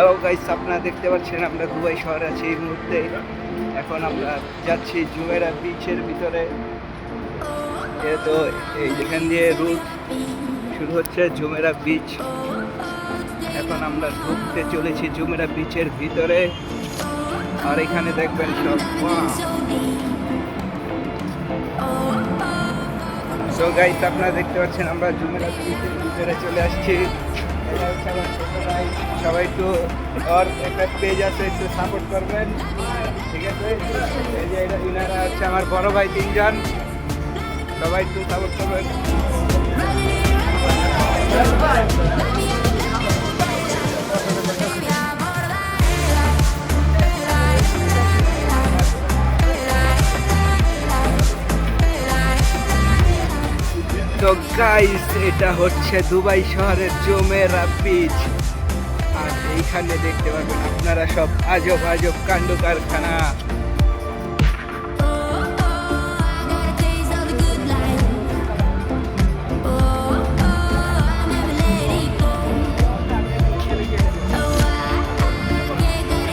Hello guys, আপনারা দেখতে পাচ্ছেন আমরা দুবাই শহরে আছি এই মুহূর্তে। এখন আমরা যাচ্ছি জুমেরা বিচের ভিতরে। তো এই যেখান দিয়ে রুট শুরু হচ্ছে জুমেরা বিচ। এখন আমরা ঢুকতে চলেছি জুমেরা বিচের ভিতরে। আর এখানে দেখবেন সব তো গাইস, আপনারা দেখতে পাচ্ছেন আমরা জুমেরা বিচের ভিতরে চলে আসছি। সবাই একটু ওর একটা পেজ আছে, একটু সাপোর্ট করবেন, ঠিক আছে? এই যে ইনারা হচ্ছে আমার বড় ভাই তিনজন, সবাই একটু সাপোর্ট করবেন। তো গাইস, এটা হচ্ছে দুবাই শহরের জুমেরা বিচ। আর এইখানে দেখতে পাবেন আপনারা সব আজব আজব কাণ্ড কারখানা।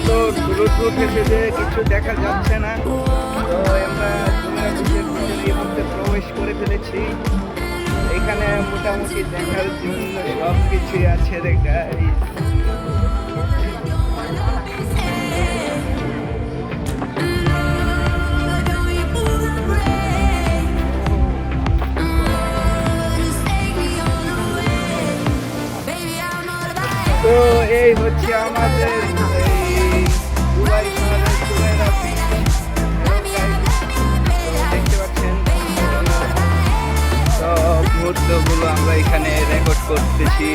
তো রোদ উঠেছে যে কিছু দেখা যাচ্ছে না। তো আমরা জুমেরা বিচের ভিতরে এই মুহূর্তে প্রবেশ করে ফেলেছি। এখানে মোটামুটি দেখার জন্য সব কিছুই আছে রে গাইস। তো এই হচ্ছে আমাদের এই দুবাই শহরের জুমেরা বিচ। দেখতে পাচ্ছেন সব মুহূর্তগুলো আমরা এখানে রেকর্ড করতেছি।